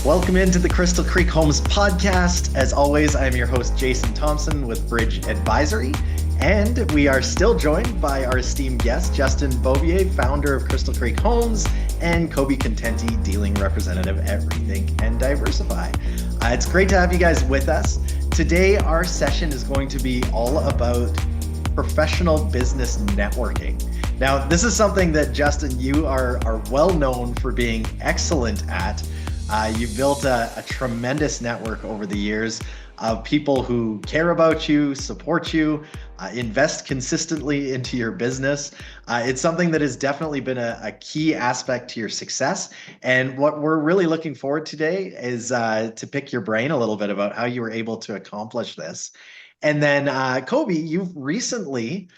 Welcome into the Crystal Creek Homes podcast. As always, I am your host, Jason Thomsen with Bridge Advisory. And we are still joined by our esteemed guest, Justin Bobier, founder of Crystal Creek Homes, and Koby Contenti, dealing representative at Rethink and Diversify. It's great to have you guys with us. Today, our session is going to be all about professional business networking. Now, this is something that, Justin, you are well known for being excellent at. You've built a tremendous network over the years of people who care about you, support you, invest consistently into your business. It's something that has definitely been a key aspect to your success. And what we're really looking forward to today is to pick your brain a little bit about how you were able to accomplish this. And then Koby, you've recently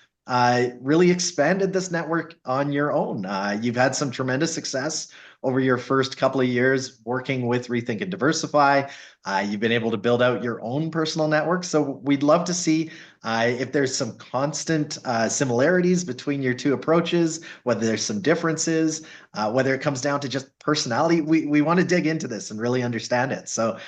really expanded this network on your own. You've had some tremendous success over your first couple of years working with Rethink and Diversify. You've been able to build out your own personal network. So we'd love to see if there's some constant similarities between your two approaches, whether there's some differences, whether it comes down to just personality. We want to dig into this and really understand it. So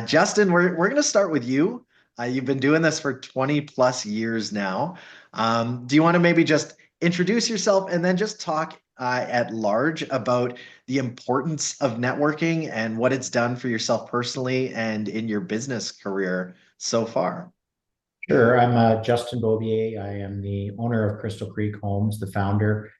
Justin, we're going to start with you. You've been doing this for 20 plus years now. Do you want to maybe just introduce yourself and then just talk at large about the importance of networking and what it's done for yourself personally and in your business career so far? Sure. I'm Justin Bobier. I am the owner of Crystal Creek Homes, the founder.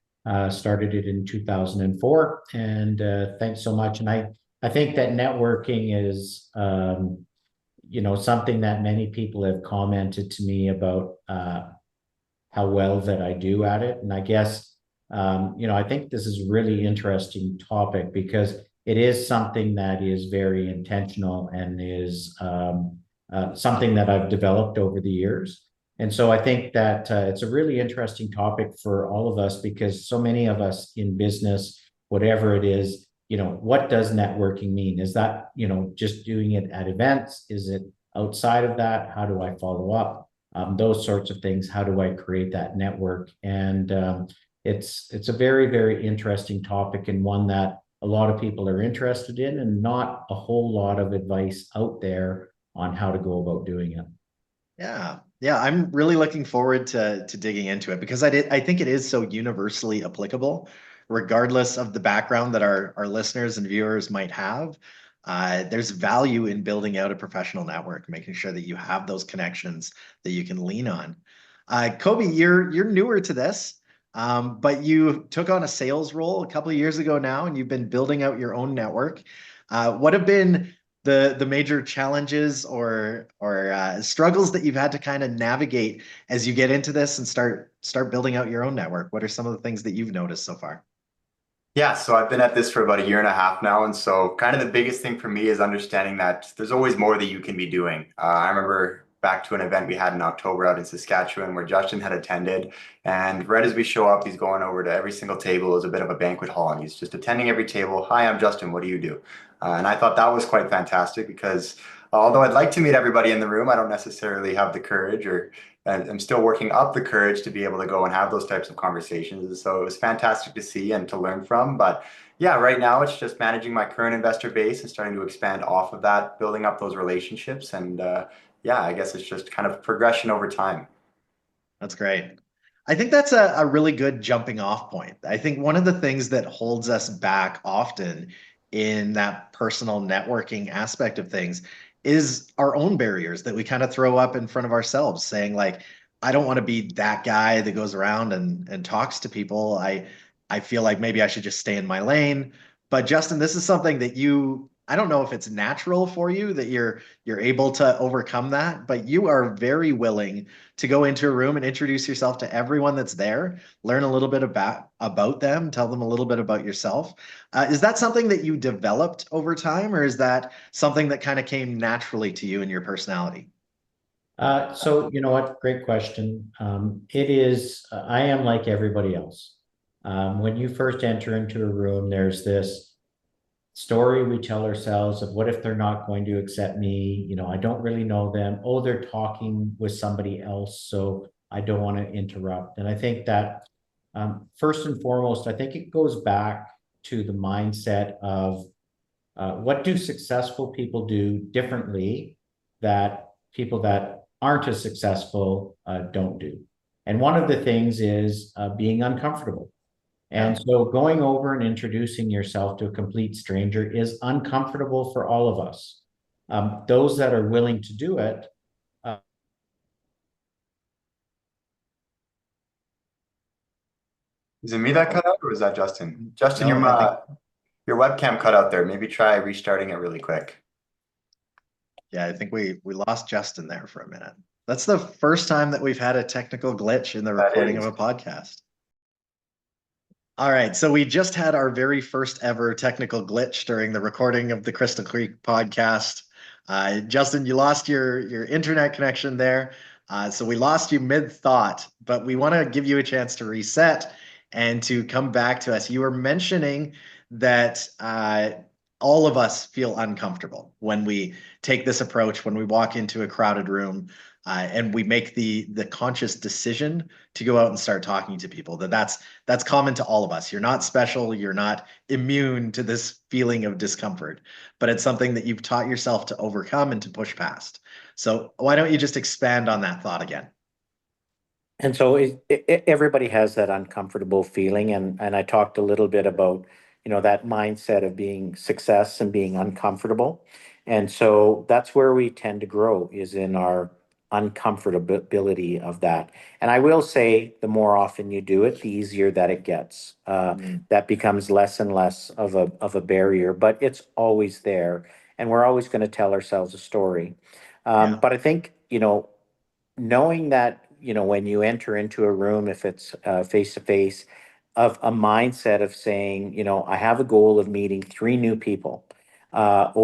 Started it in 2004, and thanks so much. And I think that networking is something that many people have commented to me about how well that I do at it. And I guess I think this is a really interesting topic because it is something that is very intentional and is something that I've developed over the years. And so I think that it's a really interesting topic for all of us because so many of us in business, whatever it is, what does networking mean? Is that, just doing it at events? Is it outside of that? How do I follow up? Those sorts of things. How do I create that network? And it's a very, very interesting topic and one that a lot of people are interested in and not a whole lot of advice out there on how to go about doing it. Yeah, I'm really looking forward to digging into it because I think it is so universally applicable, regardless of the background that our listeners and viewers might have. There's value in building out a professional network, making sure that you have those connections that you can lean on. Koby, you're newer to this. But you took on a sales role a couple of years ago now, and you've been building out your own network. What have been the major challenges or struggles that you've had to kind of navigate as you get into this and start building out your own network? What are some of the things that you've noticed so far? Yeah, so I've been at this for about a year and a half now. And so kind of the biggest thing for me is understanding that there's always more that you can be doing. I remember back to an event we had in October out in Saskatchewan where Justin had attended. And right as we show up, he's going over to every single table as a bit of a banquet hall. And he's just attending every table. Hi, I'm Justin. What do you do? And I thought that was quite fantastic because although I'd like to meet everybody in the room, I don't necessarily have the courage and I'm still working up the courage to be able to go and have those types of conversations. And so it was fantastic to see and to learn from. But yeah, right now it's just managing my current investor base and starting to expand off of that, building up those relationships. And yeah, I guess it's just kind of progression over time. That's great. I think that's a really good jumping off point. I think one of the things that holds us back often in that personal networking aspect of things is our own barriers that we kind of throw up in front of ourselves, saying like, I don't want to be that guy that goes around and talks to people. I feel like maybe I should just stay in my lane. But Justin, this is something that I don't know if it's natural for you that you're able to overcome that, but you are very willing to go into a room and introduce yourself to everyone that's there, learn a little bit about them, tell them a little bit about yourself. Is that something that you developed over time, or is that something that kind of came naturally to you in your personality? So you know what? Great question. It is, I am like everybody else. When you first enter into a room, there's this story we tell ourselves of what if they're not going to accept me? I don't really know them. Oh, they're talking with somebody else, so I don't want to interrupt. And I think that first and foremost, I think it goes back to the mindset of What do successful people do differently that people that aren't as successful don't do? And one of the things is being uncomfortable. And so going over and introducing yourself to a complete stranger is uncomfortable for all of us. Those that are willing to do it. Is it me that cut out or was that Justin? Justin, No, your webcam cut out there. Maybe try restarting it really quick. Yeah, I think we lost Justin there for a minute. That's the first time that we've had a technical glitch in the recording of a podcast. All right, so we just had our very first ever technical glitch during the recording of the Crystal Creek podcast. Justin, you lost your internet connection there. So we lost you mid-thought, but we want to give you a chance to reset and to come back to us. You were mentioning that all of us feel uncomfortable when we take this approach, when we walk into a crowded room, and we make the conscious decision to go out and start talking to people. That's common to all of us. You're not special. You're not immune to this feeling of discomfort, but it's something that you've taught yourself to overcome and to push past. So why don't you just expand on that thought again? And so everybody has that uncomfortable feeling. And I talked a little bit about, that mindset of being success and being uncomfortable. And so that's where we tend to grow, is in our uncomfortability of that. And I will say, the more often you do it, the easier that it gets. That becomes less and less of a barrier, but it's always there. And we're always going to tell ourselves a story. But I think, knowing that, when you enter into a room, if it's face to face, of a mindset of saying, I have a goal of meeting 3 new people, and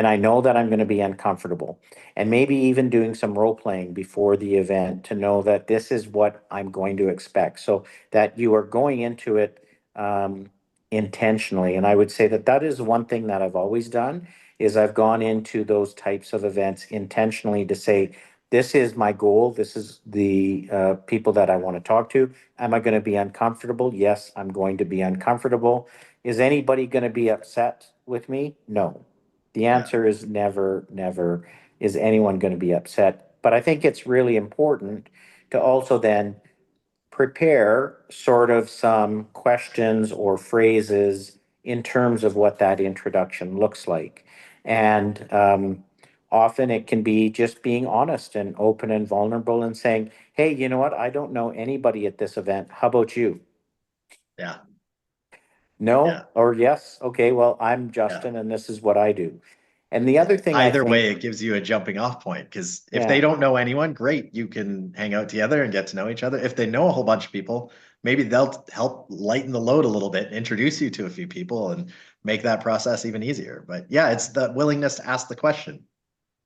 I know that I'm going to be uncomfortable, and maybe even doing some role playing before the event to know that this is what I'm going to expect, so that you are going into it intentionally. And I would say that that is one thing that I've always done, is I've gone into those types of events intentionally to say, this is my goal. This is the people that I want to talk to. Am I going to be uncomfortable? Yes, I'm going to be uncomfortable. Is anybody going to be upset with me? No. The answer is never, never is anyone going to be upset. But I think it's really important to also then prepare sort of some questions or phrases in terms of what that introduction looks like. And often it can be just being honest and open and vulnerable and saying, hey, you know what? I don't know anybody at this event. How about you? Yeah. No Yeah. or yes. Okay, well, I'm Justin and this is what I do. And the other thing Either way, it gives you a jumping off point, because if they don't know anyone, great, you can hang out together and get to know each other. If they know a whole bunch of people, maybe they'll help lighten the load a little bit, introduce you to a few people and make that process even easier. But yeah, it's the willingness to ask the question.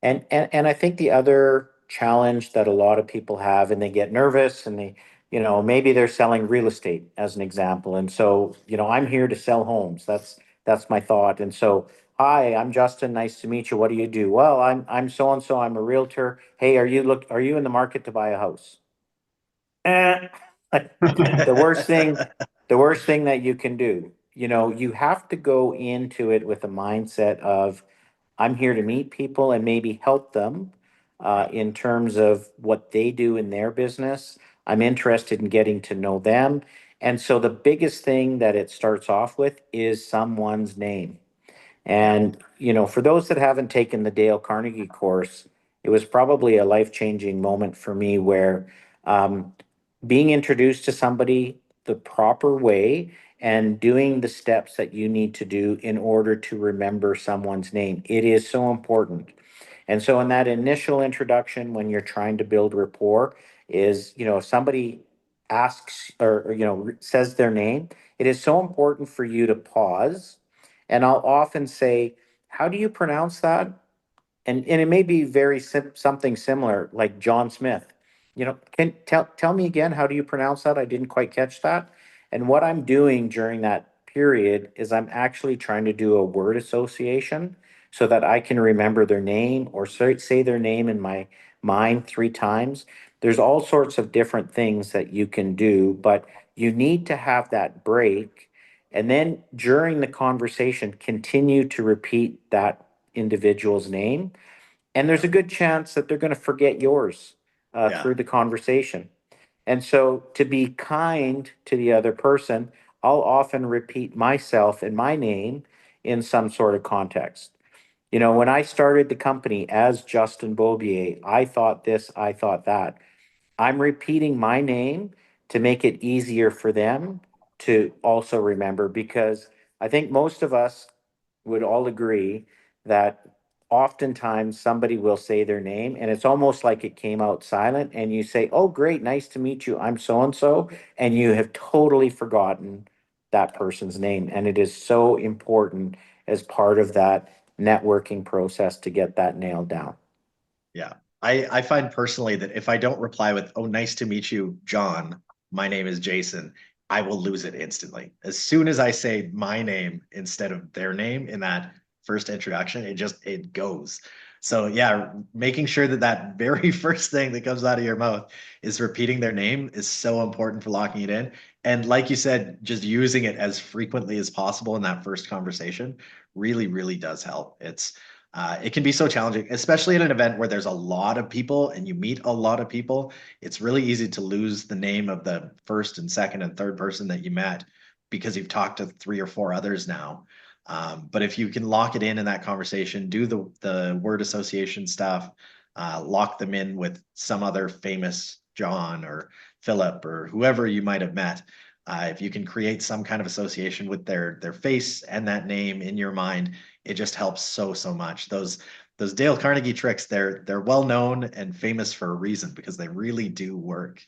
And I think the other challenge that a lot of people have, and they get nervous, and they, maybe they're selling real estate as an example. And so, I'm here to sell homes. That's my thought. And so, hi, I'm Justin. Nice to meet you. What do you do? Well, I'm so and so. I'm a realtor. Hey, are you in the market to buy a house? The worst thing that you can do. You have to go into it with a mindset of, I'm here to meet people and maybe help them in terms of what they do in their business. I'm interested in getting to know them. And so the biggest thing that it starts off with is someone's name. And, for those that haven't taken the Dale Carnegie course, it was probably a life-changing moment for me, where being introduced to somebody the proper way and doing the steps that you need to do in order to remember someone's name. It is so important. And so in that initial introduction, when you're trying to build rapport, is, if somebody asks or says their name, it is so important for you to pause. And I'll often say, how do you pronounce that? And it may be very something similar, like John Smith. Can tell me again, how do you pronounce that? I didn't quite catch that. And what I'm doing during that period is I'm actually trying to do a word association so that I can remember their name, or say their name in my mind 3 times. There's all sorts of different things that you can do, but you need to have that break And then during the conversation, continue to repeat that individual's name. And there's a good chance that they're going to forget yours Yeah. through the conversation. And so to be kind to the other person, I'll often repeat myself and my name in some sort of context. You know, when I started the company as Justin Bobier, I thought this, I thought that. I'm repeating my name to make it easier for them to also remember, because I think most of us would all agree that oftentimes somebody will say their name and it's almost like it came out silent, and you say, "Oh, great, nice to meet you. I'm so and so." And you have totally forgotten that person's name. And it is so important as part of that networking process to get that nailed down. Yeah. I find personally that if I don't reply with, "Oh, nice to meet you, John. My name is Jason," I will lose it instantly. As soon as I say my name instead of their name in that first introduction, it goes. So yeah, making sure that that very first thing that comes out of your mouth is repeating their name is so important for locking it in. And like you said, just using it as frequently as possible in that first conversation really, really does help. It can be so challenging, especially at an event where there's a lot of people and you meet a lot of people. It's really easy to lose the name of the first and second and third person that you met because you've talked to three or four others now. But if you can lock it in that conversation, do the word association stuff, lock them in with some other famous John or Philip or whoever you might have met. If you can create some kind of association with their face and that name in your mind, it just helps so much. Those Dale Carnegie tricks, they're well known and famous for a reason because they really do work.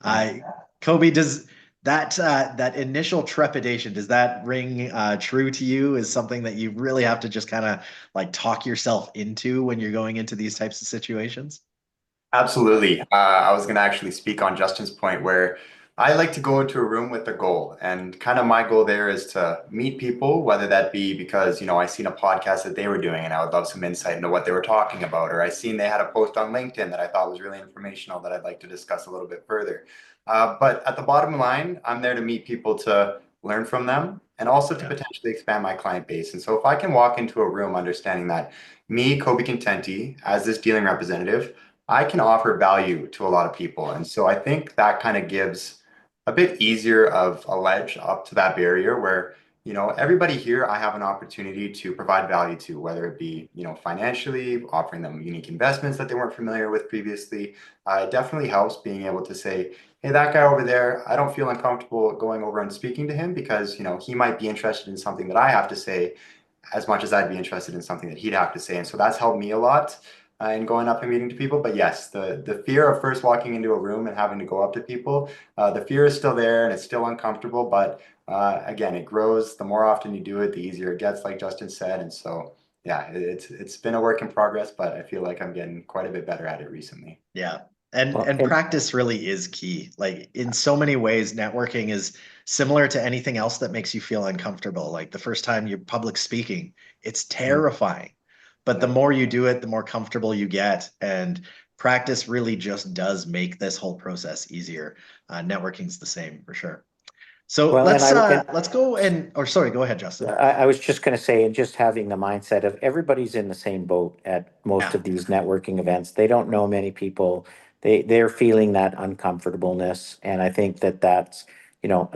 Koby, does that initial trepidation, does that ring true to you? Is something that you really have to just kind of like talk yourself into when you're going into these types of situations? Absolutely. I was going to actually speak on Justin's point where I like to go into a room with a goal. And kind of my goal there is to meet people, whether that be because, I seen a podcast that they were doing and I would love some insight into what they were talking about, or I seen they had a post on LinkedIn that I thought was really informational that I'd like to discuss a little bit further. But at the bottom line, I'm there to meet people to learn from them and also to Yeah. potentially expand my client base. And so if I can walk into a room understanding that me, Koby Contenti, as this dealing representative, I can offer value to a lot of people. And so I think that kind of gives a bit easier of a ledge up to that barrier where, everybody here, I have an opportunity to provide value to, whether it be, financially, offering them unique investments that they weren't familiar with previously. It definitely helps being able to say, "Hey, that guy over there, I don't feel uncomfortable going over and speaking to him because, he might be interested in something that I have to say as much as I'd be interested in something that he'd have to say." And so that's helped me a lot in going up and meeting to people. But yes, the fear of first walking into a room and having to go up to people, the fear is still there and it's still uncomfortable. But again, it grows. The more often you do it, the easier it gets, like Justin said. And so, yeah, it's been a work in progress, but I feel like I'm getting quite a bit better at it recently. Yeah. And Well, and practice really is key. Like in so many ways, networking is similar to anything else that makes you feel uncomfortable. Like the first time you're public speaking, it's terrifying. But the Yeah. more you do it, the more comfortable you get. And practice really just does make this whole process easier. Networking's the same for sure. So well, and let's go or sorry, go ahead, Justin. I was just going to say, and just having the mindset of everybody's in the same boat at most Yeah. of these networking events. They don't know many people. They're feeling that uncomfortableness, and I think that that's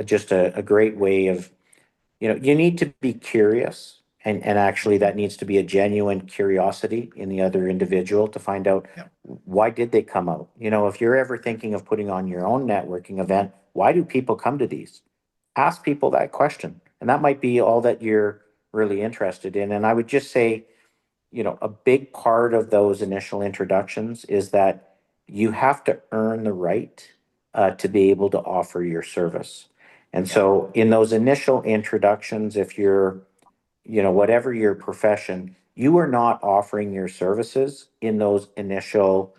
just a great way of you need to be curious, and actually that needs to be a genuine curiosity in the other individual to find out Yeah. why did they come out. If you're ever thinking of putting on your own networking event, why do people come to these? Ask people that question. And that might be all that you're really interested in. And I would just say, a big part of those initial introductions is that you have to earn the right to be able to offer your service. And Yeah. so in those initial introductions, if you're, whatever your profession, you are not offering your services in those initial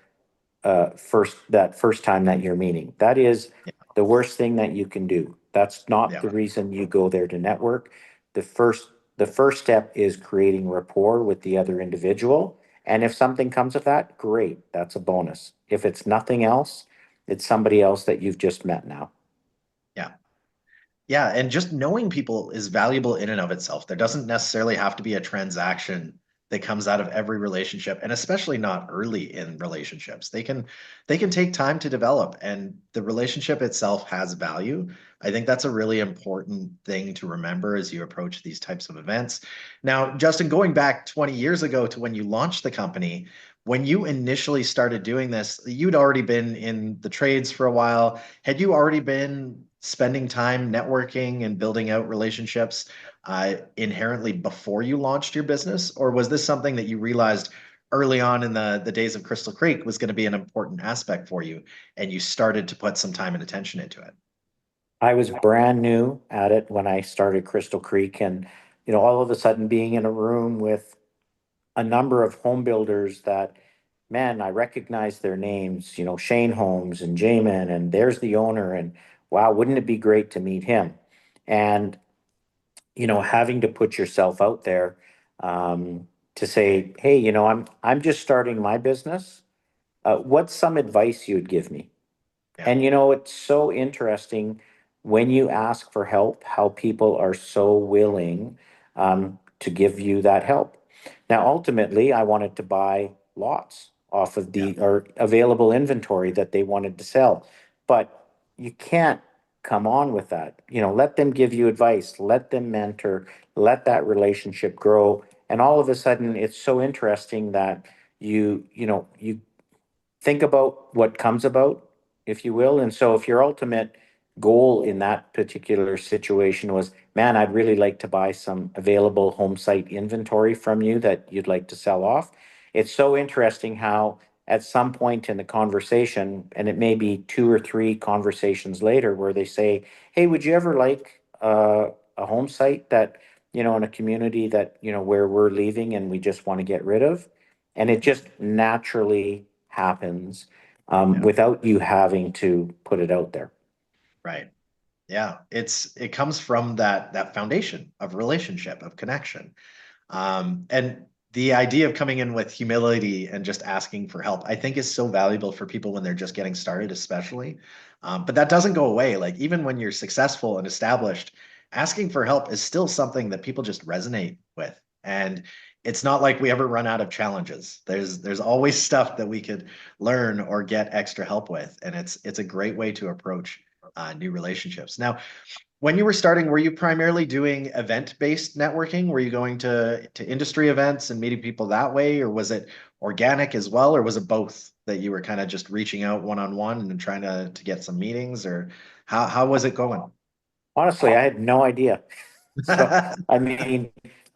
first time that you're meeting. That is Yeah. the worst thing that you can do. That's not Yeah. the reason you go there to network. The first step is creating rapport with the other individual. And if something comes of that, great. That's a bonus. If it's nothing else, it's somebody else that you've just met now. Yeah. Yeah, and just knowing people is valuable in and of itself. There doesn't necessarily have to be a transaction that comes out of every relationship, and especially not early in relationships. They can take time to develop, and the relationship itself has value. I think that's a really important thing to remember as you approach these types of events. Now, Justin, going back 20 years ago to when you launched the company, when you initially started doing this, you'd already been in the trades for a while. Had you already been spending time networking and building out relationships inherently before you launched your business? Or was this something that you realized early on in the days of Crystal Creek was going to be an important aspect for you and you started to put some time and attention into it? I was brand new at it when I started Crystal Creek, and all of a sudden being in a room with a number of home builders that, man, I recognize their names, Shane Holmes and Jamin, and there's the owner, and wow, wouldn't it be great to meet him? And having to put yourself out there, to say, hey, I'm just starting my business. What's some advice you'd give me? Yeah, And it's so interesting when you ask for help, how people are so willing to give you that help. Now, ultimately, I wanted to buy lots off of yeah, the or available inventory that they wanted to sell, but you can't come on with that. Let them give you advice, let them mentor, let that relationship grow, and all of a sudden, it's so interesting that you think about what comes about, if you will. And so if your ultimate goal in that particular situation was, man, I'd really like to buy some available home site inventory from you that you'd like to sell off. It's so interesting how at some point in the conversation, and it may be two or three conversations later, where they say, hey, would you ever like a home site that, in a community that, where we're leaving and we just want to get rid of? And it just naturally happens yeah, without you having to put it out there. right. Yeah, it comes from that foundation of relationship, of connection. And the idea of coming in with humility and just asking for help, I think is so valuable for people when they're just getting started, especially. But that doesn't go away. Like even when you're successful and established, asking for help is still something that people just resonate with. And it's not like we ever run out of challenges. There's always stuff that we could learn or get extra help with. And it's a great way to approach new relationships. Now, when you were starting, were you primarily doing event-based networking? Were you going to industry events and meeting people that way, or was it organic as well, or was it both that you were kind of just reaching out one-on-one and trying to get some meetings, or how was it going? Honestly, I had no idea. So, I mean,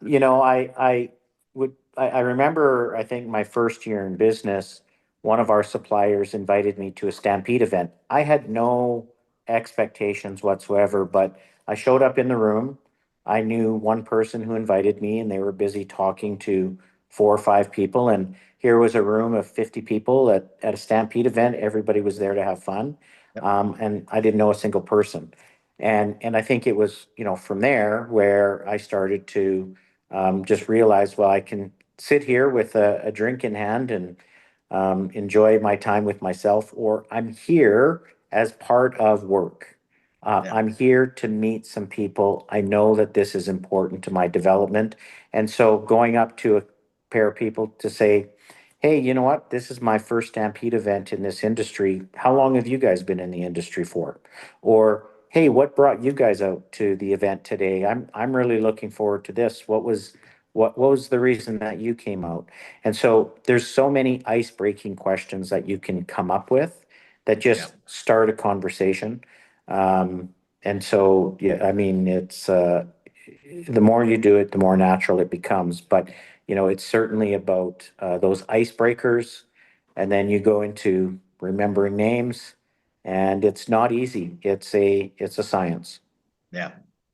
I remember, I think my first year in business, one of our suppliers invited me to a Stampede event. I had no expectations whatsoever, but I showed up in the room. I knew one person who invited me, and they were busy talking to four or five people. And here was a room of 50 people at a Stampede event. Everybody was there to have fun. Yep. And I didn't know a single person. And I think it was, from there where I started to just realize, well, I can sit here with a drink in hand and enjoy my time with myself, or I'm here as part of work. Yeah. I'm here to meet some people. I know that this is important to my development. And so going up to a pair of people to say, hey, you know what? This is my first Stampede event in this industry. How long have you guys been in the industry for? Or, hey, what brought you guys out to the event today? I'm really looking forward to this. What was the reason that you came out? And so there's so many ice breaking questions that you can come up with that Yeah. just start a conversation. And so, yeah, I mean, it's the more you do it, the more natural it becomes. But it's certainly about those icebreakers, and then you go into remembering names, and it's not easy. It's a science. Yeah,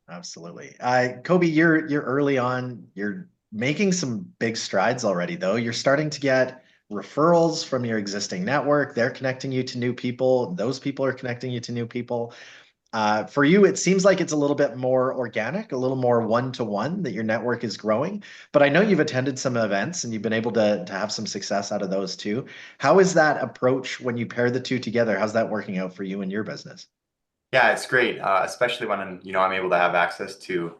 absolutely. Koby, you're early on. You're making some big strides already, though. You're starting to get referrals from your existing network. They're connecting you to new people. Those people are connecting you to new people. For you, it seems like it's a little bit more organic, a little more one-to-one that your network is growing. But I know you've attended some events and you've been able to have some success out of those too. How is that approach when you pair the two together? How's that working out for you and your business? Yeah, it's great, especially when I'm able to have access to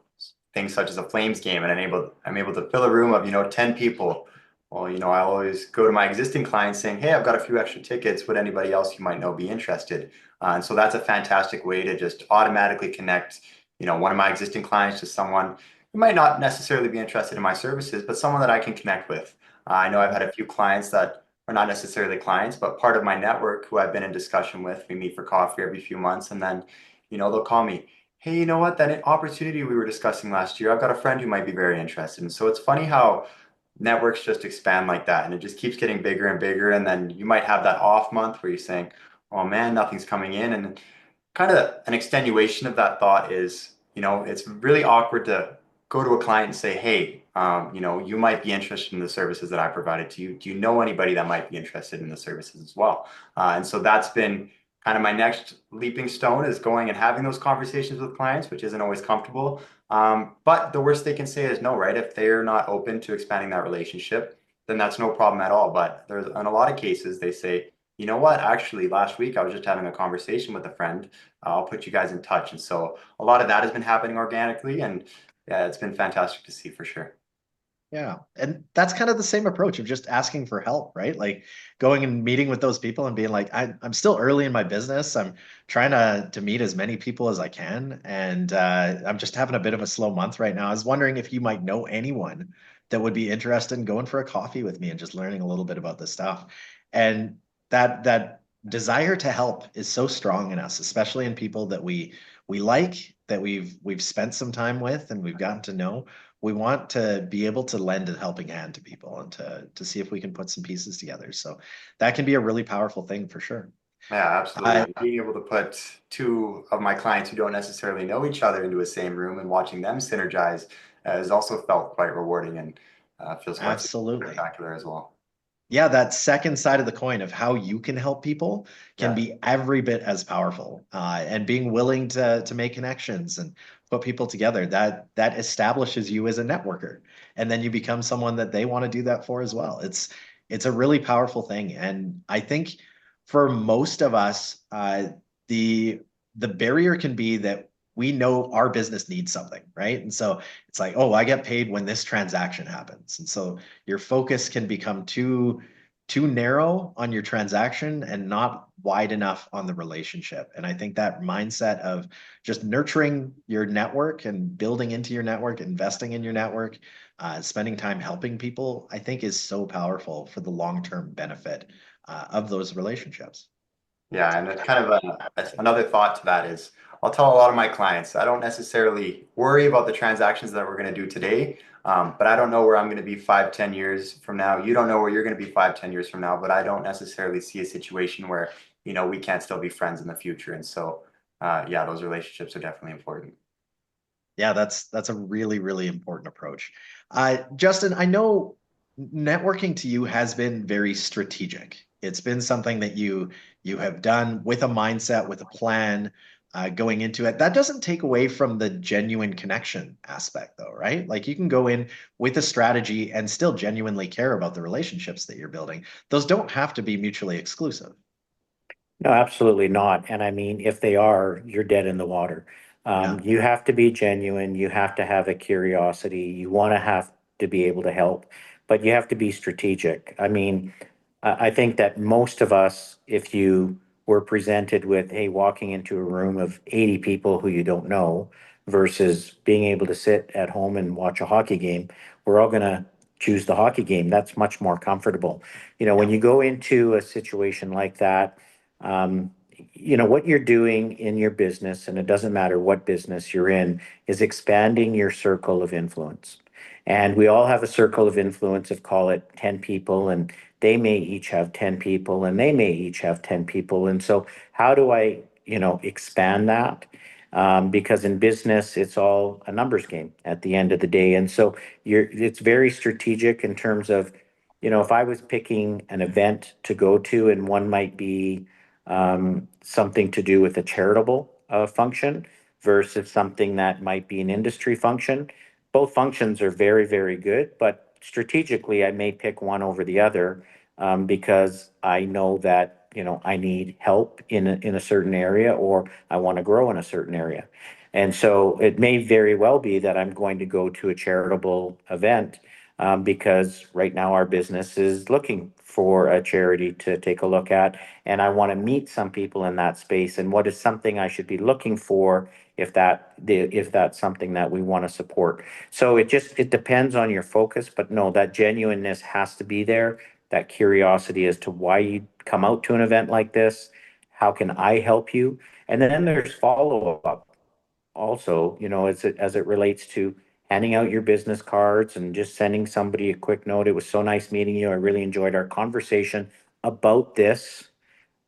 things such as a Flames game, and I'm able to fill a room of 10 people. Well, I always go to my existing clients saying, "Hey, I've got a few extra tickets. Would anybody else you might know be interested?" And so that's a fantastic way to just automatically connect, one of my existing clients to someone who might not necessarily be interested in my services, but someone that I can connect with. I know I've had a few clients that are not necessarily clients, but part of my network who I've been in discussion with. We meet for coffee every few months, and then, they'll call me. Hey, you know what? That opportunity we were discussing last year, I've got a friend who might be very interested. And so it's funny how networks just expand like that, and it just keeps getting bigger and bigger. And then you might have that off month where you're saying, "Oh man, nothing's coming in." And kind of an extenuation of that thought is, it's really awkward to go to a client and say, "Hey, you might be interested in the services that I provided to you. Do you know anybody that might be interested in the services as well?" And so that's been kind of my next leaping stone, is going and having those conversations with clients, which isn't always comfortable. But the worst they can say is no, right? If they're not open to expanding that relationship, then that's no problem at all. But there's in a lot of cases, they say, "You know what? Actually, last week I was just having a conversation with a friend. I'll put you guys in touch." And so a lot of that has been happening organically, and yeah, it's been fantastic to see for sure. Yeah. And that's kind of the same approach of just asking for help, right? Like going and meeting with those people and being like, I'm still early in my business. I'm trying to meet as many people as I can. And I'm just having a bit of a slow month right now. I was wondering if you might know anyone that would be interested in going for a coffee with me and just learning a little bit about this stuff. And that desire to help is so strong in us, especially in people that we like, that we've spent some time with and we've gotten to know. We want to be able to lend a helping hand to people and to see if we can put some pieces together. So that can be a really powerful thing for sure. Yeah, Uh, absolutely. Being able to put two of my clients who don't necessarily know each other into a same room and watching them synergize has also felt quite rewarding, and feels quite Absolutely. spectacular as well. Yeah, that second side of the coin of how you can help people can Yeah. be every bit as powerful. And being willing to make connections and put people together, that establishes you as a networker. And then you become someone that they want to do that for as well. It's a really powerful thing. And I think for most of us, the barrier can be that we know our business needs something, right? And so it's like, oh, I get paid when this transaction happens. And so your focus can become too narrow on your transaction and not wide enough on the relationship. And I think that mindset of just nurturing your network and building into your network, investing in your network, spending time helping people, I think is so powerful for the long-term benefit of those relationships. Yeah, and it's kind of another thought to that is, I'll tell a lot of my clients, I don't necessarily worry about the transactions that we're going to do today, but I don't know where I'm going to be 5, 10 years from now. You don't know where you're going to be 5, 10 years from now, but I don't necessarily see a situation where, we can't still be friends in the future. And so, yeah, those relationships are definitely important. Yeah, that's a really, really important approach. Justin, I know networking to you has been very strategic. It's been something that you have done with a mindset, with a plan, going into it. That doesn't take away from the genuine connection aspect, though, right? Like you can go in with a strategy and still genuinely care about the relationships that you're building. Those don't have to be mutually exclusive. No, absolutely not. And I mean, if they are, you're dead in the water. Yeah. You have to be genuine. You have to have a curiosity. You want to have to be able to help, but you have to be strategic. I mean, I think that most of us, if you were presented with, hey, walking into a room of 80 people who you don't know versus being able to sit at home and watch a hockey game, we're all going to choose the hockey game. That's much more comfortable. When Yeah. you go into a situation like that, um, what you're doing in your business, and it doesn't matter what business you're in, is expanding your circle of influence. And we all have a circle of influence of, call it 10 people, and they may each have 10 people, and they may each have 10 people. And so, how do I, expand that? Because in business, it's all a numbers game at the end of the day. And so, it's very strategic in terms of, if I was picking an event to go to, and one might be something to do with a charitable function versus something that might be an industry function. Both functions are very, very good, but strategically, I may pick one over the other because I know that you know, I need help in a certain area, or I want to grow in a certain area. And so it may very well be that I'm going to go to a charitable event, because right now our business is looking for a charity to take a look at. And I want to meet some people in that space. And what is something I should be looking for if that's something that we want to support. So it depends on your focus, but no, that genuineness has to be there. That curiosity as to why you come out to an event like this. How can I help you? And then there's follow up also, you know, as it relates to handing out your business cards and just sending somebody a quick note. It was so nice meeting you. I really enjoyed our conversation about this.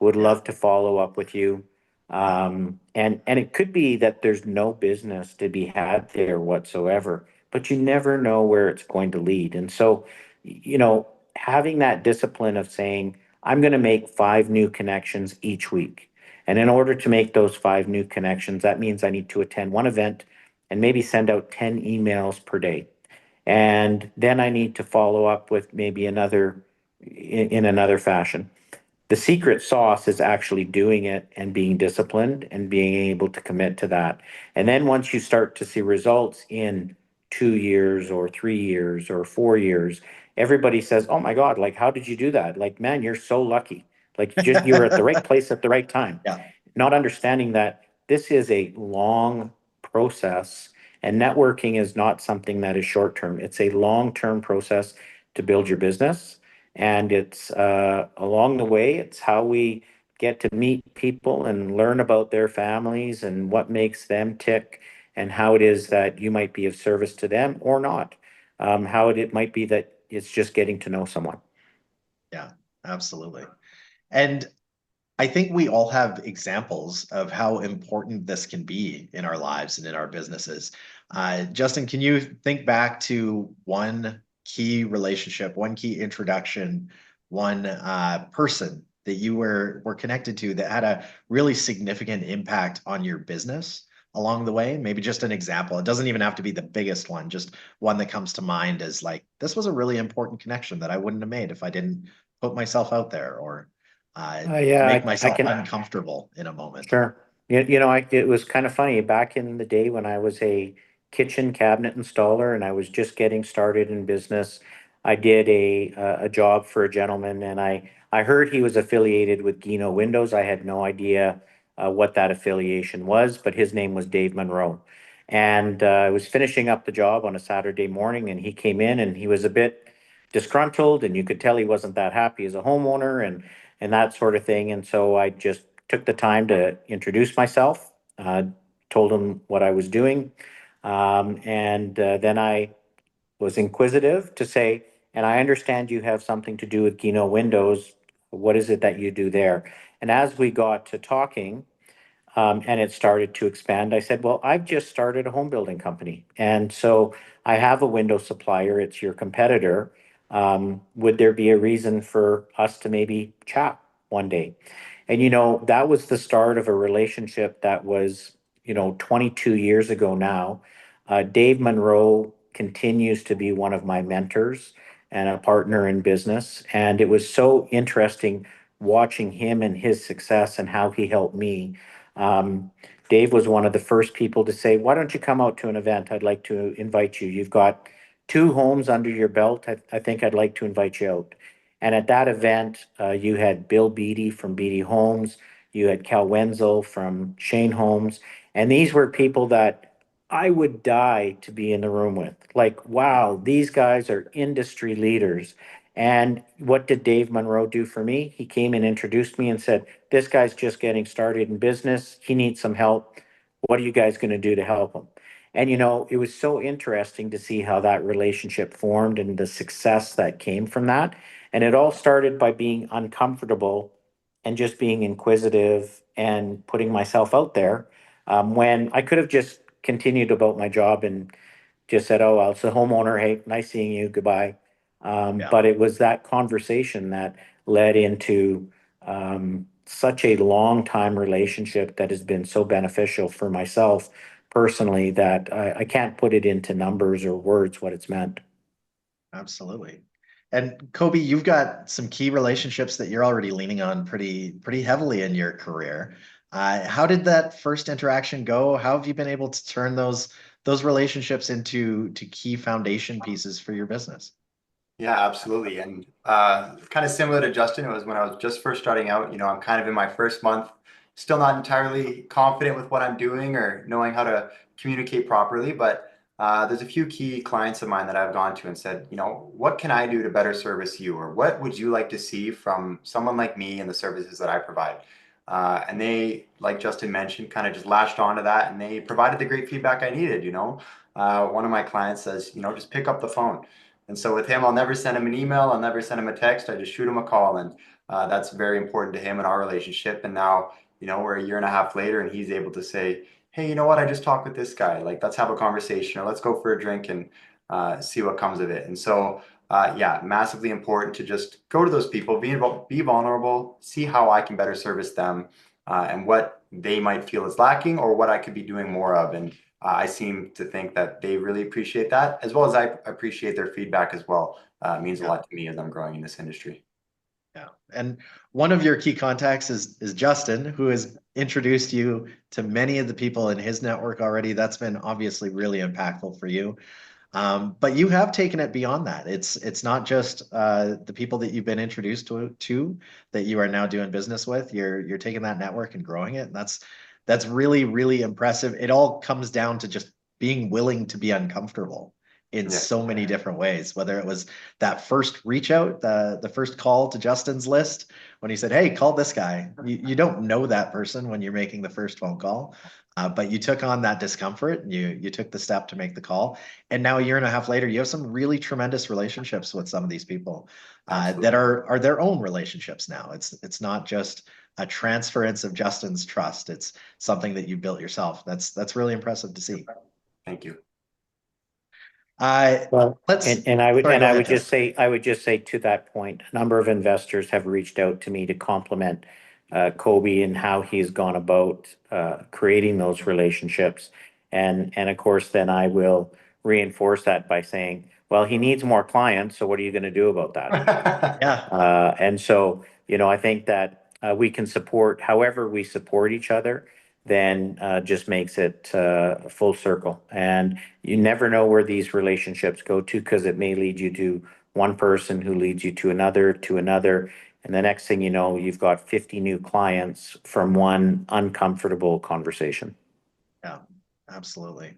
Would Yeah. love to follow up with you. And it could be that there's no business to be had there whatsoever, but you never know where it's going to lead. And so, you know, having that discipline of saying, I'm going to make 5 new connections each week. And in order to make those 5 new connections, that means I need to attend one event and maybe send out 10 emails per day. And then I need to follow up with maybe another in another fashion. The secret sauce is actually doing it and being disciplined and being able to commit to that. And then once you start to see results in 2 years or 3 years or 4 years, everybody says, "Oh my God, like, how did you do that? Like, man, you're so lucky. Like, you were at the right place at the right time." Yeah. Not understanding that this is a long process, and networking is not something that is short term. It's a long-term process to build your business. And it's along the way, it's how we get to meet people and learn about their families and what makes them tick, and how it is that you might be of service to them or not. How it might be that it's just getting to know someone. Yeah, absolutely. And I think we all have examples of how important this can be in our lives and in our businesses. Justin, can you think back to one key relationship, one key introduction, one person that you were connected to that had a really significant impact on your business along the way? Maybe just an example. It doesn't even have to be the biggest one, just one that comes to mind as like, this was a really important connection that I wouldn't have made if I didn't put myself out there, or Yeah, make I myself can. uncomfortable in a moment. Sure. It was kind of funny back in the day when I was a kitchen cabinet installer and I was just getting started in business. I did a job for a gentleman, and I heard he was affiliated with Gino Windows. I had no idea what that affiliation was, but his name was Dave Monroe. And I was finishing up the job on a Saturday morning, and he came in and he was a bit disgruntled, and you could tell he wasn't that happy as a homeowner and that sort of thing. And so I just took the time to introduce myself, told him what I was doing, and then I was inquisitive to say, and I understand you have something to do with Gino Windows. What is it that you do there? And as we got to talking, and it started to expand, I said, well, I've just started a home building company. And so I have a window supplier. It's your competitor. Would there be a reason for us to maybe chat one day? And, that was the start of a relationship that was, 22 years ago now. Dave Monroe continues to be one of my mentors and a partner in business. And it was so interesting watching him and his success and how he helped me. Um, Dave was one of the first people to say, why don't you come out to an event? I'd like to invite you. You've got 2 homes under your belt. I think I'd like to invite you out. And at that event, you had Bill Beatty from Beatty Homes, you had Cal Wenzel from Shane Homes, and these were people that I would die to be in the room with. Like, wow, these guys are industry leaders. And what did Dave Monroe do for me? He came and introduced me and said, this guy's just getting started in business. He needs some help. What are you guys going to do to help him? And it was so interesting to see how that relationship formed and the success that came from that. And it all started by being uncomfortable and just being inquisitive and putting myself out there, when I could have just continued about my job and just said, oh, well, it's a homeowner. Hey, nice seeing you. Goodbye. Yeah, But it was that conversation that led into such a long time relationship that has been so beneficial for myself personally that I can't put it into numbers or words what it's meant. absolutely. And Koby, you've got some key relationships that you're already leaning on pretty heavily in your career. How did that first interaction go? How have you been able to turn those relationships into key foundation pieces for your business? Yeah, absolutely. And kind of similar to Justin, it was when I was just first starting out. I'm kind of in my first month, still not entirely confident with what I'm doing or knowing how to communicate properly. But there's a few key clients of mine that I've gone to and said, what can I do to better service you? Or what would you like to see from someone like me and the services that I provide? And they, like Justin mentioned, kind of just latched onto that and they provided the great feedback I needed. One of my clients says, just pick up the phone. And so with him, I'll never send him an email. I'll never send him a text. I just shoot him a call. And that's very important to him and our relationship. And now, we're a year and a half later and he's able to say, hey, you know what? I just talked with this guy. Like, let's have a conversation or let's go for a drink and see what comes of it. And so, yeah, massively important to just go to those people, be vulnerable, see how I can better service them and what they might feel is lacking or what I could be doing more of. And I seem to think that they really appreciate that, as well as I appreciate their feedback as well. It means a lot to me as I'm growing in this industry. Yeah. And one of your key contacts is Justin, who has introduced you to many of the people in his network already. That's been obviously really impactful for you. But you have taken it beyond that. It's not just the people that you've been introduced to that you are now doing business with. You're taking that network and growing it. And that's really, really impressive. It all comes down to just being willing to be uncomfortable in Yeah. so many different ways, whether it was that first reach out, the first call to Justin's list when he said, hey, call this guy. You don't know that person when you're making the first phone call. But you took on that discomfort and you took the step to make the call. And now a year and a half later, you have some really tremendous relationships with some of these people that are their own relationships now. It's not just a transference of Justin's trust. It's something that you built yourself. That's really impressive to see. Thank you. Well, Let's and I would sorry, and go I ahead, would just Justin. say to that point, a number of investors have reached out to me to compliment Koby and how he's gone about creating those relationships, and of course, then I will reinforce that by saying, well, he needs more clients, so what are you going to do about that? Yeah. And so, I think that we can support however we support each other, then just makes it full circle. And you never know where these relationships go to because it may lead you to one person who leads you to another, to another. And the next thing you know, you've got 50 new clients from one uncomfortable conversation. Yeah, absolutely.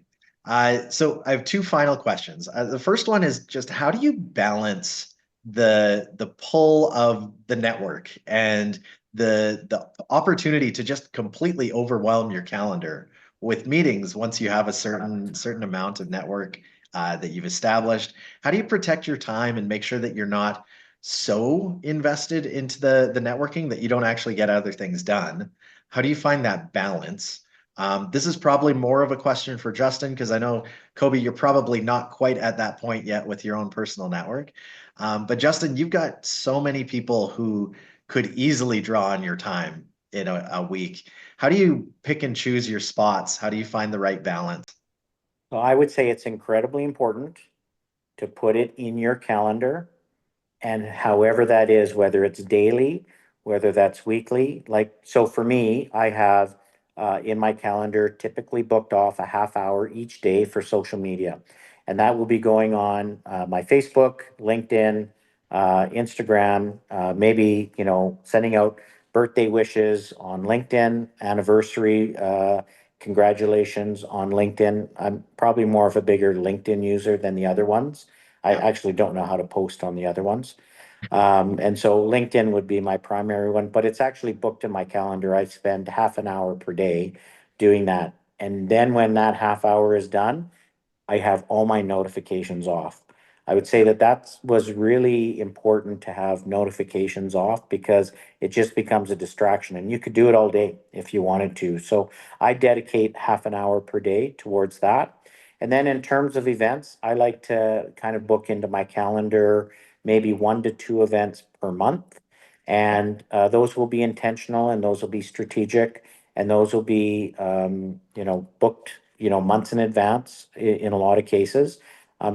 So I have two final questions. The first one is just how do you balance the pull of the network and the opportunity to just completely overwhelm your calendar with meetings once you have a certain amount of network that you've established? How do you protect your time and make sure that you're not so invested into the networking that you don't actually get other things done? How do you find that balance? This is probably more of a question for Justin because I know, Koby, you're probably not quite at that point yet with your own personal network. But Justin, you've got so many people who could easily draw on your time in a week. How do you pick and choose your spots? How do you find the right balance? So I would say it's incredibly important to put it in your calendar. And however that is, whether it's daily, whether that's weekly, like, so for me, I have in my calendar typically booked off a half hour each day for social media. And that will be going on my Facebook, LinkedIn, Instagram, maybe, sending out birthday wishes on LinkedIn, anniversary, congratulations on LinkedIn. I'm probably more of a bigger LinkedIn user than the other ones. I actually don't know how to post on the other ones. And so LinkedIn would be my primary one, but it's actually booked in my calendar. I spend half an hour per day doing that. And then when that half hour is done, I have all my notifications off. I would say that that was really important to have notifications off because it just becomes a distraction and you could do it all day if you wanted to. So I dedicate half an hour per day towards that. And then in terms of events, I like to kind of book into my calendar maybe 1 to 2 events per month. And those will be intentional and those will be strategic and those will be, booked, months in advance in a lot of cases.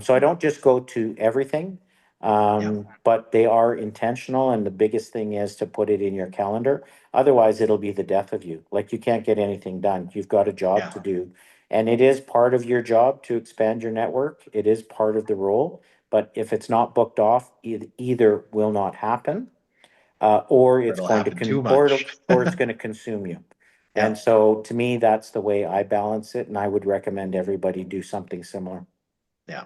So I don't just go to everything. But they are intentional, and the biggest thing is to put it in your calendar. Otherwise, it'll be the death of you. Like, you can't get anything done. You've got a job to do. And it is part of your job to expand your network. It is part of the role. But if it's not booked off, either will not happen, or it's It'll going to happen too or much. it's going to consume you. Yeah. And so, to me, that's the way I balance it, and I would recommend everybody do something similar. Yeah.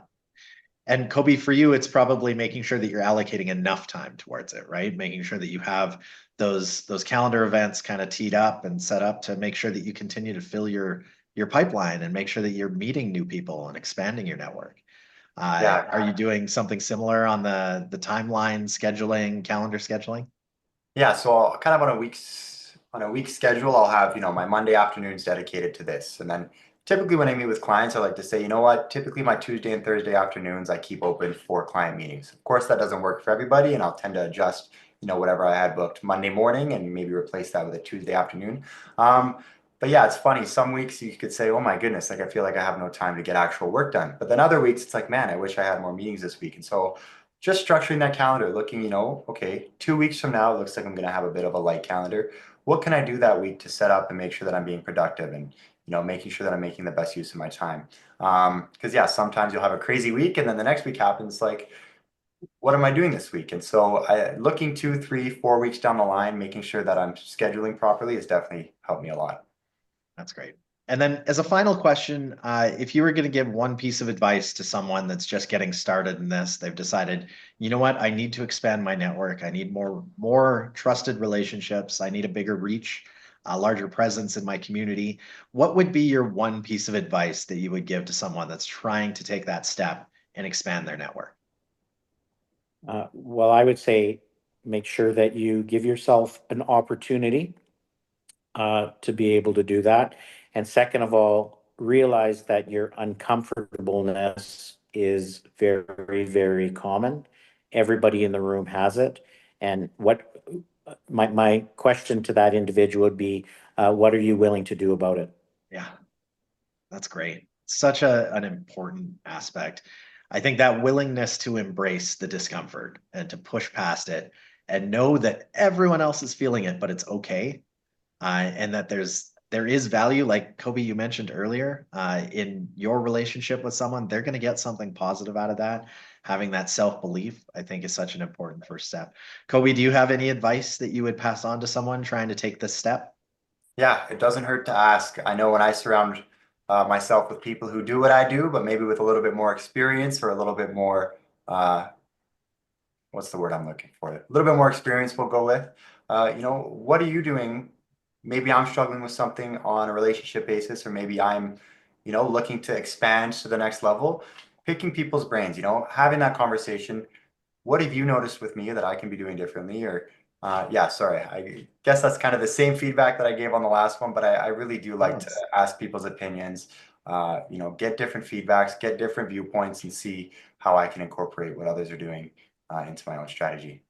And Koby, for you, it's probably making sure that you're allocating enough time towards it, right? Making sure that you have those calendar events kind of teed up and set up to make sure that you continue to fill your pipeline and make sure that you're meeting new people and expanding your network. Are you doing something similar on the timeline scheduling, calendar scheduling? Yeah, so I'll kind of on a week schedule, I'll have, my Monday afternoons dedicated to this. And then typically when I meet with clients, I like to say, you know what, typically my Tuesday and Thursday afternoons, I keep open for client meetings. Of course, that doesn't work for everybody, and I'll tend to adjust, whatever I had booked Monday morning and maybe replace that with a Tuesday afternoon. But yeah, it's funny. Some weeks you could say, oh my goodness, like I feel like I have no time to get actual work done. But then other weeks it's like, man, I wish I had more meetings this week. And so just structuring that calendar, looking, okay, 2 weeks from now, it looks like I'm going to have a bit of a light calendar. What can I do that week to set up and make sure that I'm being productive and, making sure that I'm making the best use of my time? Because yeah, sometimes you'll have a crazy week and then the next week happens like, what am I doing this week? And so looking 2, 3, 4 weeks down the line, making sure that I'm scheduling properly has definitely helped me a lot. That's great. And then as a final question, if you were going to give one piece of advice to someone that's just getting started in this, they've decided, you know what, I need to expand my network. I need more trusted relationships. I need a bigger reach, a larger presence in my community. What would be your one piece of advice that you would give to someone that's trying to take that step and expand their network? Well, I would say make sure that you give yourself an opportunity to be able to do that. And second of all, realize that your uncomfortableness is very, very common. Everybody in the room has it. And what my question to that individual would be, what are you willing to do about it? Yeah, that's great. Such an important aspect. I think that willingness to embrace the discomfort and to push past it and know that everyone else is feeling it, but it's okay. And that there is value, like Koby, you mentioned earlier, in your relationship with someone. They're going to get something positive out of that. Having that self-belief, I think, is such an important first step. Koby, do you have any advice that you would pass on to someone trying to take this step? Yeah, it doesn't hurt to ask. I know when I surround myself with people who do what I do, but maybe with a little bit more experience or a little bit more, what's the word I'm looking for? A little bit more experience we'll go with. What are you doing? Maybe I'm struggling with something on a relationship basis, or maybe I'm, looking to expand to the next level. Picking people's brains, having that conversation. What have you noticed with me that I can be doing differently? Or, yeah, sorry, I guess that's kind of the same feedback that I gave on the last one, but I really do like to ask people's opinions, get different feedbacks, get different viewpoints, and see how I can incorporate what others are doing into my own strategy.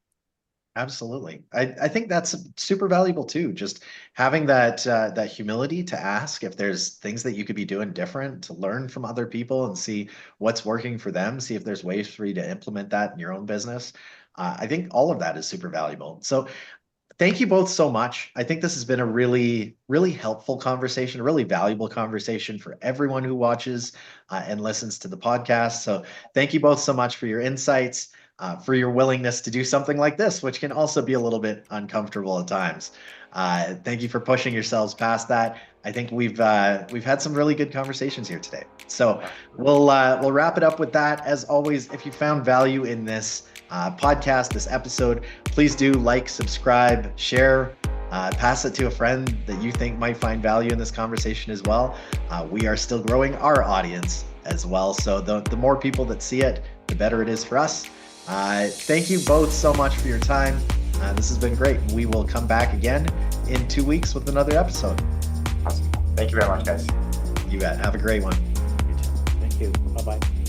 Absolutely. I think that's super valuable too. Just having that humility to ask if there's things that you could be doing different, to learn from other people and see what's working for them, see if there's ways for you to implement that in your own business. I think all of that is super valuable. So thank you both so much. I think this has been a really, really helpful conversation, a really valuable conversation for everyone who watches and listens to the podcast. So thank you both so much for your insights. For your willingness to do something like this, which can also be a little bit uncomfortable at times. Thank you for pushing yourselves past that. I think we've had some really good conversations here today. So we'll wrap it up with that. As always, if you found value in this podcast, this episode, please do like, subscribe, share, pass it to a friend that you think might find value in this conversation as well. We are still growing our audience as well. So the more people that see it, the better it is for us. Thank you both so much for your time. This has been great. We will come back again in 2 weeks with another episode. Awesome. Thank you very much, guys. You bet. Have a great one. Thank you. Bye-bye.